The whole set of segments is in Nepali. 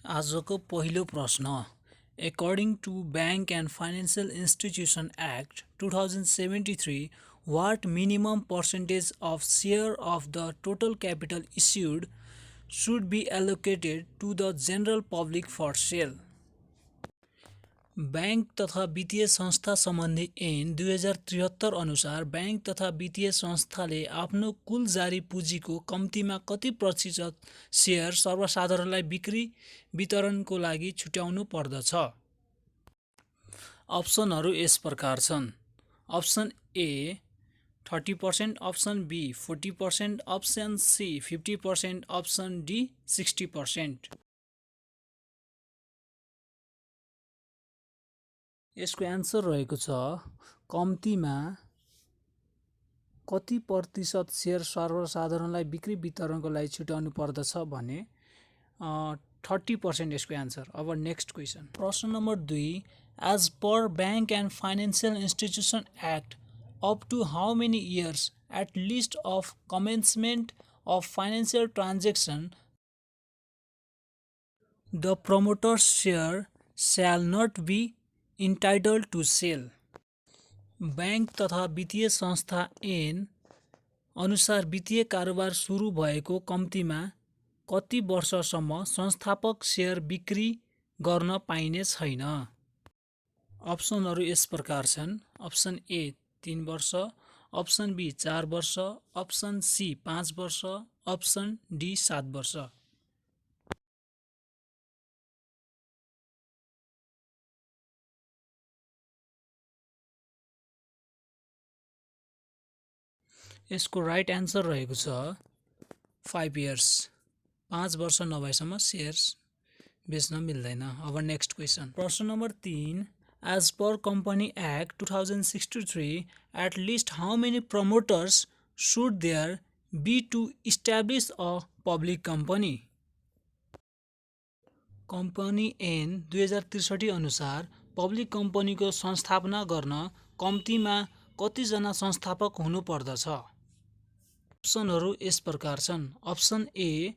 आजको पहिलो प्रश्न According to Bank and Financial Institution Act 2073, what minimum percentage of share of the total capital issued should be allocated to the general public for sale? Bank तथा वित्तीय संस्था सम्बन्धी ऐन 2073 अनुसार बैंक तथा वित्तीय संस्थाले आफ्नो कुल जारी पुँजीको कम्तीमा कति प्रतिशत सेयर सर्वसाधारणलाई बिक्री वितरणको लागि छुट्याउनु पर्दछ? अप्सनहरू यस प्रकार छन्। Option A 30%, option B 40%, option C 50%, option D 60%। यसको एन्सर रहेको छ कम्तीमा कति प्रतिशत सेयर सर्वसाधारणलाई बिक्री वितरणको लागि छुट्याउनु पर्दछ भने 30% यसको एन्सर। अब नेक्स्ट क्वेसन, प्रश्न number 2, as per bank and financial institution act up to how many years at least of commencement of financial transaction the promoters share shall not be entitled to sell? Bank तथा वित्तीय संस्था ऐन अनुसार वित्तीय कारोबार सुरु भएको कम्तीमा कति वर्षसम्म संस्थापक सेयर बिक्री गर्न पाइने छैन? अप्सनहरू यस प्रकार छन्। अप्सन ए 3 वर्ष, अप्सन बी 4 वर्ष, अप्सन सी 5 वर्ष, अप्सन डी 7 वर्ष। यसको राइट एन्सर रहेको छ 5 इयर्स। 5 वर्ष नभएसम्म सेयर्स बेच्न मिल्दैन। अब नेक्स्ट क्वेसन, प्रश्न number 3, as per company act 2063, at least how many promoters should there be to establish a public company? Company ऐन 2063 अनुसार पब्लिक कम्पनीको संस्थापना गर्न कम्तीमा कतिजना संस्थापक हुनु पर्दछ? अप्सनहरू यस प्रकार छन्। अप्सन ए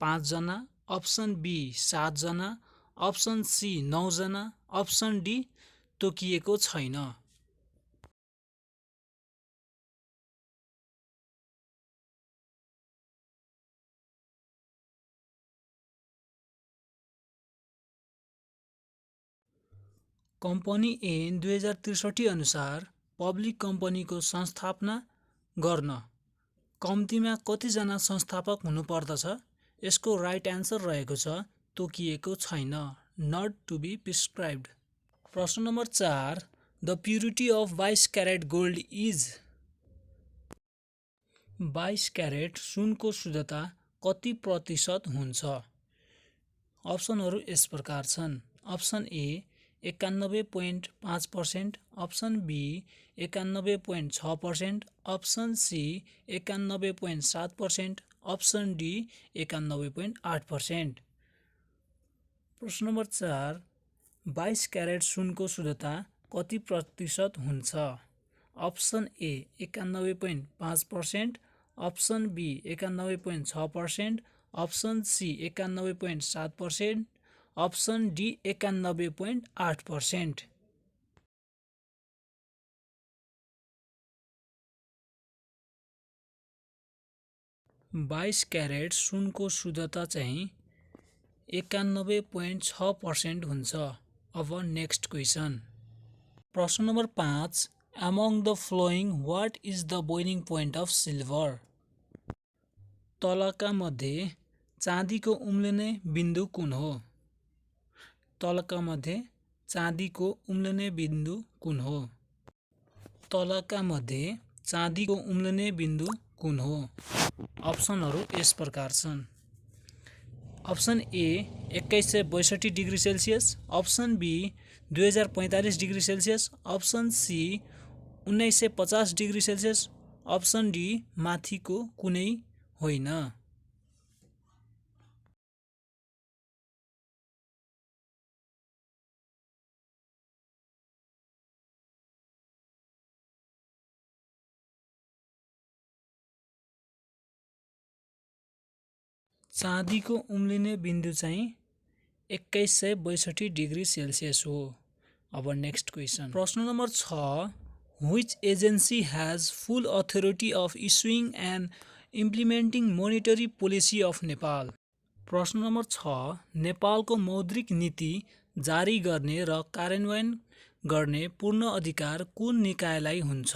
5 जना, अप्सन बी 7 जना, अप्सन सी 9 जना, अप्सन डी तोकिएको छैन। कम्पनी ऐन 2063 अनुसार पब्लिक कम्पनीको संस्थापना गर्न कम्तीमा कतिजना संस्थापक हुनु पर्दछ? यसको राइट एन्सर रहेको छ तोकिएको छैन, नट टु बी प्रिस्क्राइब्ड। प्रश्न number 4, the purity of 22 carat gold is? 22 carat सुनको शुद्धता कति प्रतिशत हुन्छ? अप्सनहरू यस प्रकार छन्। Option A 91.5%, option B 91.6%, option C 91.7%, option D 91.8%। प्रश्न नम्बर 4, 22 क्यारेट सुनको शुद्धता कति प्रतिशत हुन्छ? Option A 91.5%, option B 91.6%, option C 91.7%, option D 91.8%। बाइस क्यारेट सुनको शुद्धता चाहिँ 91.6% हुन्छ। अब नेक्स्ट क्वेसन, प्रश्न number 5, among the following what is the boiling point of silver? तलका मध्ये चाँदीको उम्लिने बिन्दु कुन हो? तलका मध्ये चाँदीको उम्लिने बिन्दु कुन हो? तलका मध्ये चाँदीको उम्लिने बिन्दु कुन हो? अप्सनहरू यस प्रकार छन्। Option A 2162 degree Celsius, option B 2045 degree Celsius, option C 1950 degree Celsius, option D माथिको कुनै होइन। चाँदीको उम्लिने बिन्दु चाहिँ 2162 डिग्री सेल्सियस हो। अब नेक्स्ट क्वेसन, प्रश्न number 6, which agency has full authority of issuing and implementing monetary policy of Nepal. प्रश्न नम्बर 6, नेपालको मौद्रिक नीति जारी गर्ने र कार्यान्वयन गर्ने पूर्ण अधिकार कुन निकायलाई हुन्छ?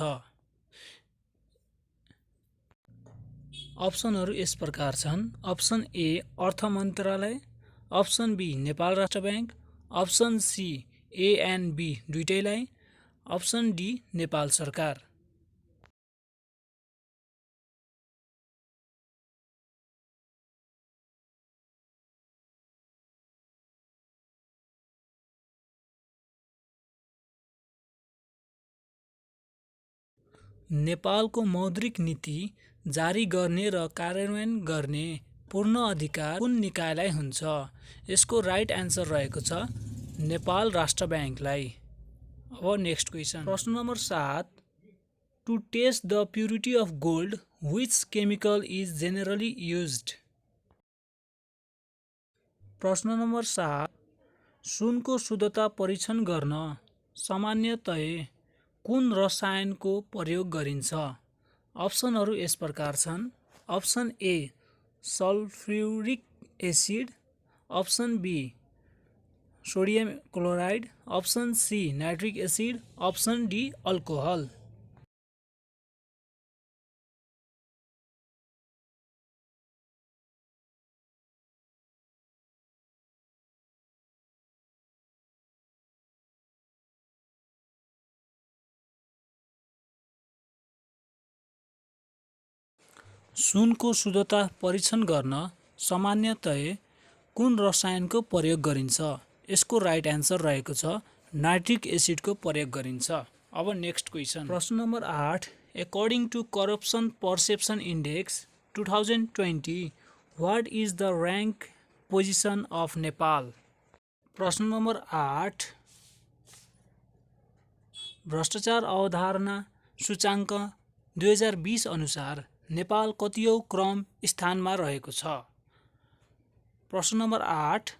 अप्सनहरू यस प्रकार छन्। अप्सन ए अर्थ मन्त्रालय, option B Nepal Rastra bank, option C A and B दुईटैलाई, अप्सन डी नेपाल सरकार। नेपालको मौद्रिक नीति जारी गर्ने र कार्यान्वयन गर्ने पूर्ण अधिकार कुन निकायलाई हुन्छ? यसको राइट एन्सर रहेको छ नेपाल राष्ट्र ब्याङ्कलाई। अब नेक्स्ट क्वेसन, प्रश्न number 7, to test the purity of gold which chemical is generally used? प्रश्न नम्बर 7, सुनको शुद्धता परीक्षण गर्न सामान्यतया कुन रसायनको प्रयोग गरिन्छ? अप्सनहरू यस प्रकार छन्। Option A sulphuric acid, option B sodium chloride, option C nitric acid, option D alcohol. सुनको शुद्धता परीक्षण गर्न सामान्यतया कुन रसायनको प्रयोग गरिन्छ? यसको राइट एन्सर रहेको छ नाइट्रिक एसिडको प्रयोग गरिन्छ। अब नेक्स्ट क्वेसन, प्रश्न number 8, according to corruption perception index 2020 what is the rank position of Nepal? प्रश्न नम्बर 8, भ्रष्टाचार अवधारणा सूचाङ्क 2020 अनुसार नेपाल कतिऔं क्रम स्थानमा रहेको छ? प्रश्न नम्बर 8,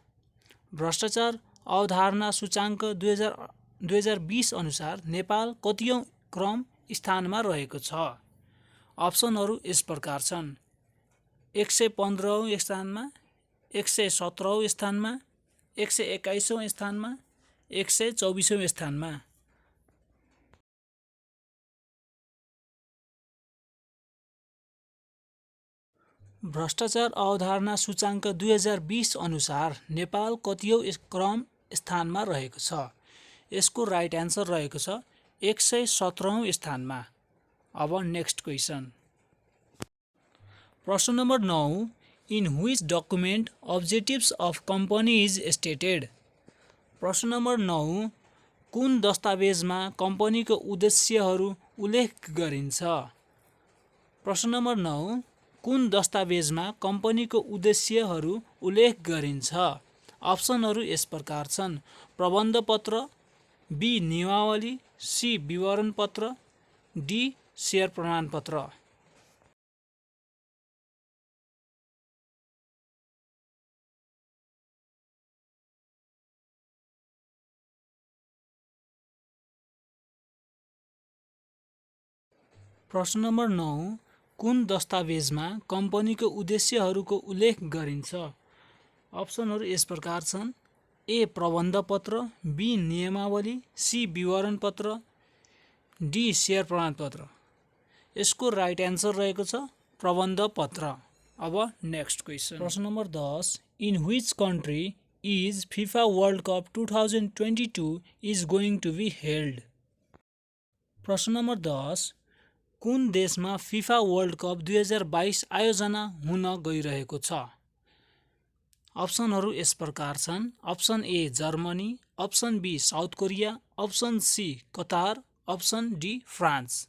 भ्रष्टाचार अवधारणा सूचाङ्क 2020 अनुसार नेपाल कतिऔं क्रम स्थानमा रहेको छ? अप्सनहरू यस प्रकार छन्। 115औं स्थानमा, 117औं स्थानमा, 121औं स्थानमा, 124औं स्थानमा। भ्रष्टाचार अवधारणा सूचाङ्क 2020 अनुसार नेपाल कतिऔं क्रम स्थानमा रहेको छ? यसको राइट एन्सर रहेको छ 117औं स्थानमा। अब नेक्स्ट क्वेसन, प्रश्न number 9, in which document objectives of company is stated? प्रश्न नम्बर 9, कुन दस्तावेजमा कम्पनीको उद्देश्यहरू उल्लेख गरिन्छ? प्रश्न नम्बर 9, कुन दस्तावेजमा कम्पनीको उद्देश्यहरू उल्लेख गरिन्छ? अप्सनहरू यस प्रकार छन्। प्रबन्ध पत्र, बी नियमावली, सी विवरण पत्र, डी शेयर प्रमाणपत्र। प्रश्न नम्बर 9, कुन दस्तावेजमा कम्पनीको उद्देश्यहरूको उल्लेख गरिन्छ? अप्सनहरू यस प्रकार छन्। ए प्रबन्ध पत्र, बी नियमावली, सी विवरण पत्र, डी शेयर प्रमाणपत्र। यसको राइट एन्सर रहेको छ प्रबन्ध पत्र। अब नेक्स्ट क्वेसन, प्रश्न number 10, in which country is FIFA World Cup 2022 is going to be held? प्रश्न नम्बर 10, कुन देशमा फिफा वर्ल्ड कप 2022 आयोजना हुन गइरहेको छ? अप्सनहरू यस प्रकार छन्। Option A Germany, option B South Korea, option C Qatar, option D France.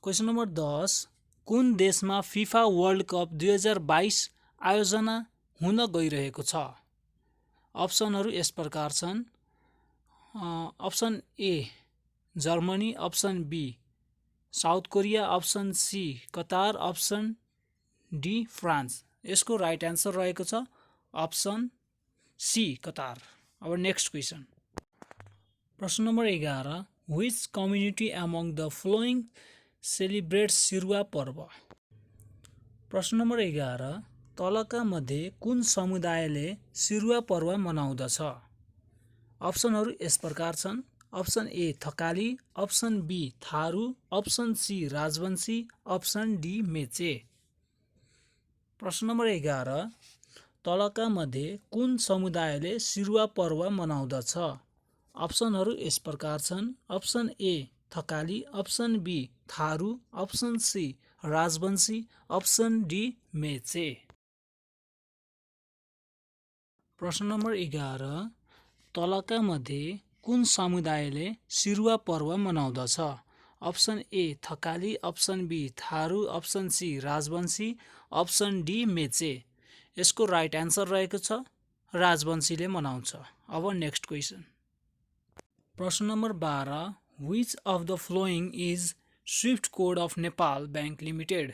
Question number 10, कुन देशमा फिफा वर्ल्ड कप 2022 आयोजना हुन गइरहेको छ? अप्सनहरू यस प्रकार छन्। Option A Germany, option B South Korea, option C Qatar, option D France. यसको राइट एन्सर रहेको छ अप्सन सी कतार। अब नेक्स्ट क्वेसन, प्रश्न number 11, which community among the following celebrates Siruwa पर्व। प्रश्न नम्बर 11, तलका मध्ये कुन समुदायले सिरुवा पर्व मनाउँदछ। अप्सनहरू यस प्रकार छन्। Option A Thakali, option B Tharu, option C Rajbanshi, option D Meche. प्रश्न नम्बर 11, तलका मध्ये कुन समुदायले सिरुवा पर्व मनाउँदछ। अप्सनहरू यस प्रकार छन्। Option A Thakali, option B Tharu, option C Rajbanshi, option D Meche. प्रश्न नम्बर 11, तलका मध्ये कुन समुदायले सिरुवा पर्व मनाउँदछ। Option A Thakali, option B Tharu, option C Rajbanshi, option D Meche. यसको राइट एन्सर रहेको छ राजवंशीले मनाउँछ। अब नेक्स्ट क्वेसन, प्रश्न number 12, which of the following is swift code of Nepal bank limited.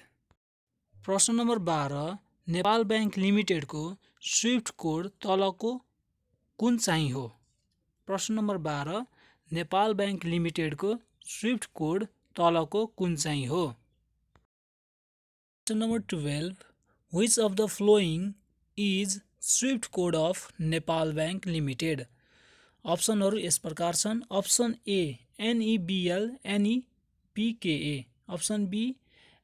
प्रश्न नम्बर 12, नेपाल बैंक लिमिटेडको स्विफ्ट कोड तलको कुन चाहिँ हो। प्रश्न नम्बर 12, नेपाल बैंक लिमिटेडको स्विफ्ट कोड तलको कुन चाहिँ हो। Question number 12, which of the following is swift code of Nepal bank limited. अप्सनहरू यस प्रकार छन्। Option A NEBL NEPKA, option B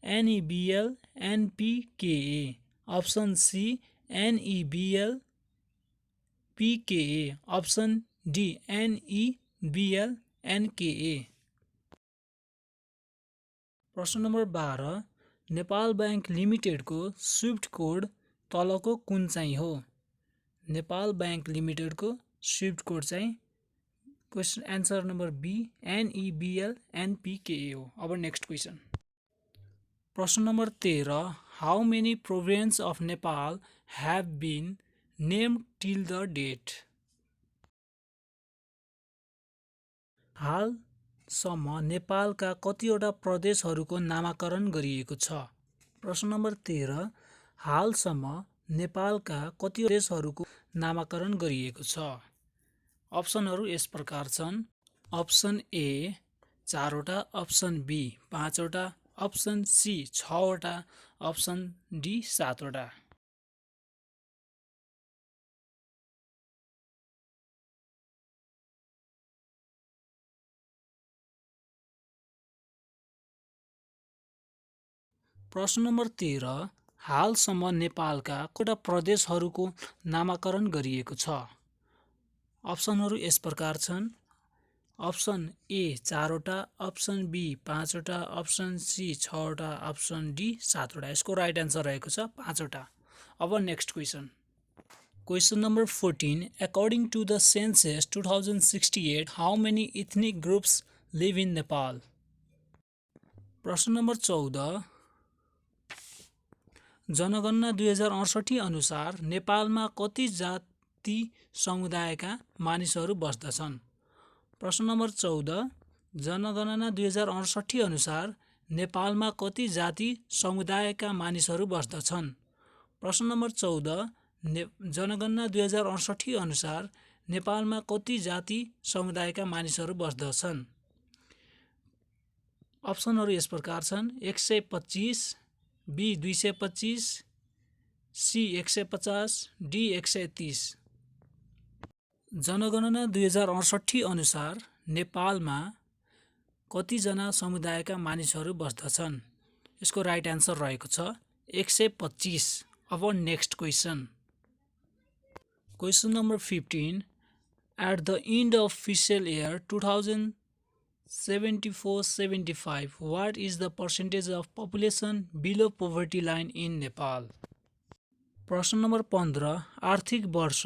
NEBL NPKA, option C NEBL PKA, option D NEBL NKA। प्रश्न नम्बर 12, नेपाल बैंक लिमिटेडको स्विफ्ट कोड तलको कुन चाहिँ हो। नेपाल बैंक लिमिटेडको स्विफ्ट कोड चाहिँ question answer number B NEBL NPKA हो। अब नेक्स्ट क्वेसन, प्रश्न number 13, how many province of Nepal have been named till the date. हालसम्म नेपालका कतिवटा प्रदेशहरूको नामाकरण गरिएको छ। प्रश्न नम्बर 13, हालसम्म नेपालका कति प्रदेशहरूको नामाकरण गरिएको छ। अप्सनहरू यस प्रकार छन्। अप्सन ए 4 वटा, अप्सन बी 5 वटा, अप्सन सी 6 वटा, अप्सन डी 7 वटा। प्रश्न नम्बर 13, हालसम्म नेपालका कतिवटा प्रदेशहरूको नामाकरण गरिएको छ। अप्सनहरू यस प्रकार छन्। अप्सन ए 4 वटा, अप्सन बी 5 वटा, अप्सन सी 6 वटा, अप्सन डी 7 वटा। यसको राइट एन्सर रहेको छ 5 वटा। अब next question, question number 14, according to the census 2068 how many ethnic groups live in Nepal. प्रश्न नम्बर 14, जनगणना 2068 अनुसार नेपालमा कति जाति समुदायका मानिसहरू बस्दछन्। प्रश्न नम्बर 14, जनगणना 2068 अनुसार नेपालमा कति जाति समुदायका मानिसहरू बस्दछन्। प्रश्न नम्बर 14, जनगणना 2068 अनुसार नेपालमा कति जाति समुदायका मानिसहरू बस्दछन्। अप्सनहरू यस प्रकार छन्। 125, बी 225, सी 150, डी 130। जनगणना 2068 अनुसार नेपालमा कतिजना समुदायका मानिसहरू बस्दछन्। यसको राइट एन्सर रहेको छ 125। अब next question, question number 15, at the end of fiscal year 2074-75 what is the percentage of population below poverty line in Nepal. प्रश्न नम्बर 15, आर्थिक वर्ष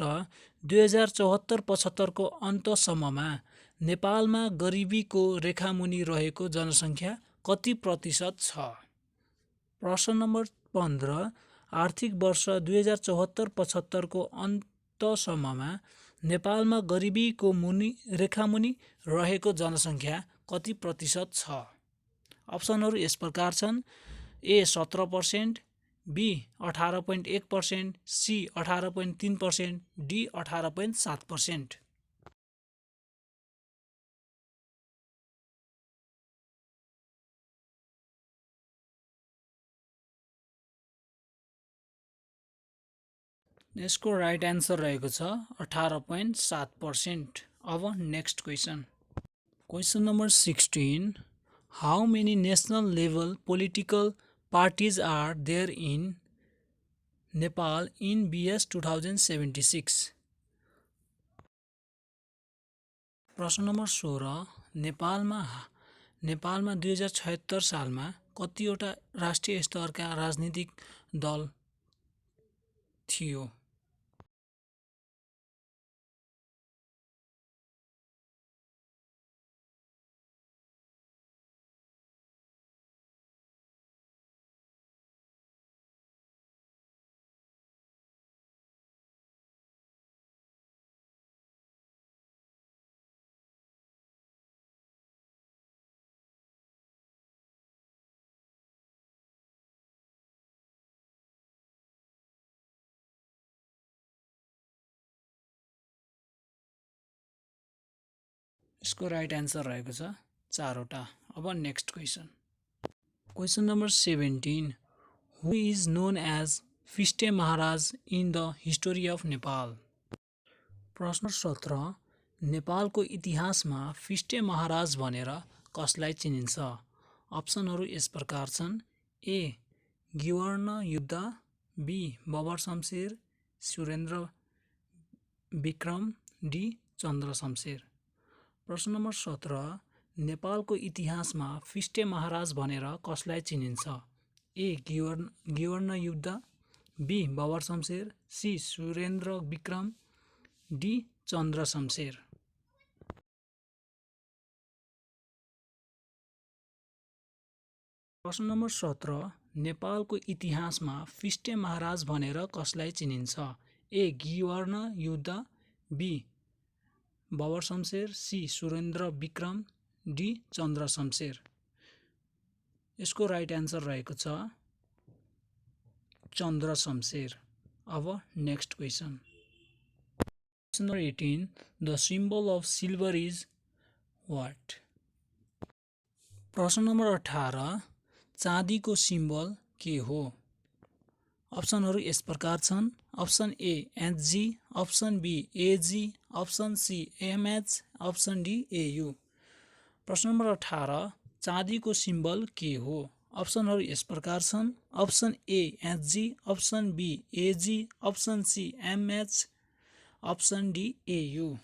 2074-75 को अन्तसम्ममा नेपालमा गरिबीको रेखामुनि रहेको जनसङ्ख्या कति प्रतिशत छ। प्रश्न नम्बर 15, आर्थिक वर्ष 2074-75 को सम्ममा नेपालमा गरिबीको रेखामुनि रहेको जनसङ्ख्या कति प्रतिशत छ? अप्सनहरू यस प्रकार छन्: ए 17%, बी 18.1%, सी 18.3%, डी 18.7%। यसको राइट एन्सर रहेको छ 18.7%। अब next question, question number 16, how many national level political parties are there in Nepal in BS 2076? प्रश्न नम्बर 16, नेपालमा 2076 सालमा कतिवटा राष्ट्रिय स्तरका राजनीतिक दल थियो? यसको राइट एन्सर रहेको छ 4वटा। अब next question, question number 17, who is known as Phiste Maharaj in the history of Nepal? प्रश्न 17, नेपालको इतिहासमा फिस्टे महाराज भनेर कसलाई चिनिन्छ? अप्सनहरू यस प्रकार छन्: ए गिवर्ण युद्ध, बी बबर शमशेर, सुरेन्द्र विक्रम, डी चन्द्र शमशेर। प्रश्न नम्बर 17, नेपालको इतिहासमा फिस्टे महाराज भनेर कसलाई चिनिन्छ? A Girvan Yuddha, B Babar Shumsher, C Surendra Bikram, D Chandra Shumsher. प्रश्न नम्बर 17, नेपालको इतिहासमा फिस्टे महाराज भनेर कसलाई चिनिन्छ? A Girvan Yuddha, B Babar Shumsher, C Surendra Bikram, D Chandra Shumsher. यसको राइट एन्सर रहेको छ चन्द्र शमशेर। अब next question, question number 18, the symbol of silver is what? प्रश्न नम्बर 18, चाँदीको सिम्बल के हो? अप्सनहरू यस प्रकार छन्: option A HG, option B AG, option C MH, option D AU। प्रश्न नम्बर 18, चाँदीको सिम्बल के हो? अप्सनहरू यस प्रकार छन्: option A HG, option B AG, option C MH, option D AU।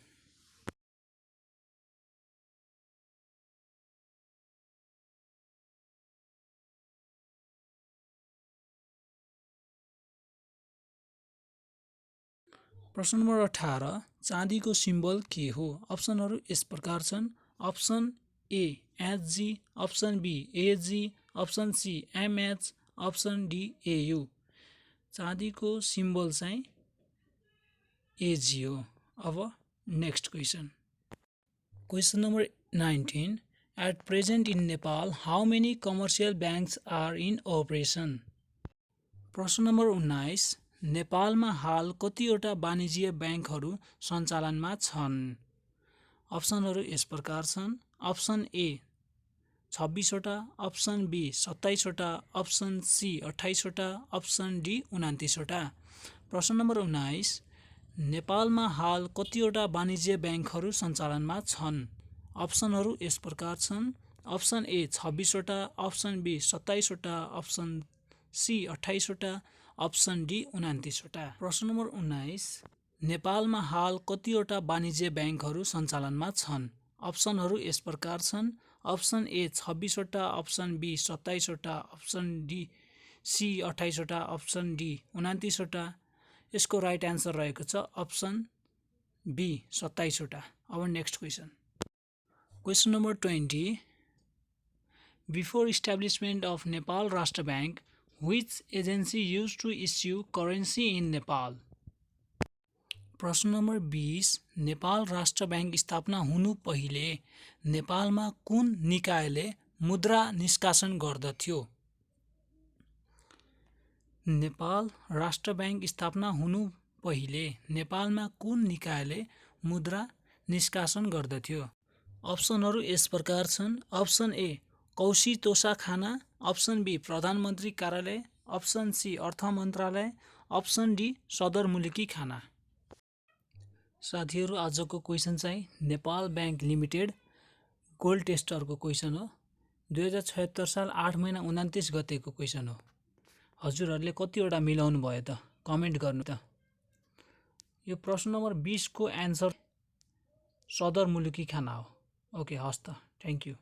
प्रश्न नम्बर 18, चाँदीको सिम्बल के हो? अप्सनहरू यस प्रकार छन्: option A HG, option B AG, option C MH, option D AU। चाँदीको सिम्बल चाहिँ AG हो। अब next question, question number 19, at present in Nepal how many commercial banks are in operation? प्रश्न नम्बर 19, नेपालमा हाल कतिवटा वाणिज्य ब्याङ्कहरू सञ्चालनमा छन्? अप्सनहरू यस प्रकार छन्: अप्सन ए 26वटा, अप्सन बी 27वटा, अप्सन सी 28वटा, अप्सन डी 29वटा। प्रश्न नम्बर 19, नेपालमा हाल कतिवटा वाणिज्य ब्याङ्कहरू सञ्चालनमा छन्? अप्सनहरू यस प्रकार छन्: अप्सन ए 26वटा, अप्सन बी 27वटा, अप्सन सी 28वटा, अप्सन डी 29वटा। प्रश्न नम्बर 19, नेपालमा हाल कतिवटा वाणिज्य ब्याङ्कहरू सञ्चालनमा छन्? अप्सनहरू यस प्रकार छन्: अप्सन ए 26वटा, अप्सन बी 27वटा, अप्सन डी सी 28वटा, अप्सन डी 29वटा। यसको राइट एन्सर रहेको छ अप्सन बी 27वटा। अब next question, question number 20, before establishment of Nepal Rastra bank which agency used to issue currency in Nepal? प्रश्न नम्बर 20 नेपाल राष्ट्र ब्याङ्क स्थापना हुनु पहिले नेपालमा कुन निकायले मुद्रा निष्कासन गर्दथ्यो? नेपाल राष्ट्र ब्याङ्क स्थापना हुनु पहिले नेपालमा कुन निकायले मुद्रा निष्कासन गर्दथ्यो? अप्सनहरू यस प्रकार छन्। Option A Kaushi Toshakhana, option B प्रधानमन्त्री कार्यालय, अप्सन सी अर्थ मन्त्रालय, अप्सन डी सदरमुलकी खाना। साथीहरू आजको क्वेसन चाहिँ नेपाल ब्याङ्क लिमिटेड गोल्ड टेस्टरको क्वेसन हो। 2076 साल 8 महिना 29 गतेको क्वेसन हो। हजुरहरूले कतिवटा मिलाउनु भयो त कमेन्ट गर्नु त। यो प्रश्न नम्बर 20 को एन्सर सदरमुलकी खाना हो। ओके, हस् त, थ्याङ्क यू।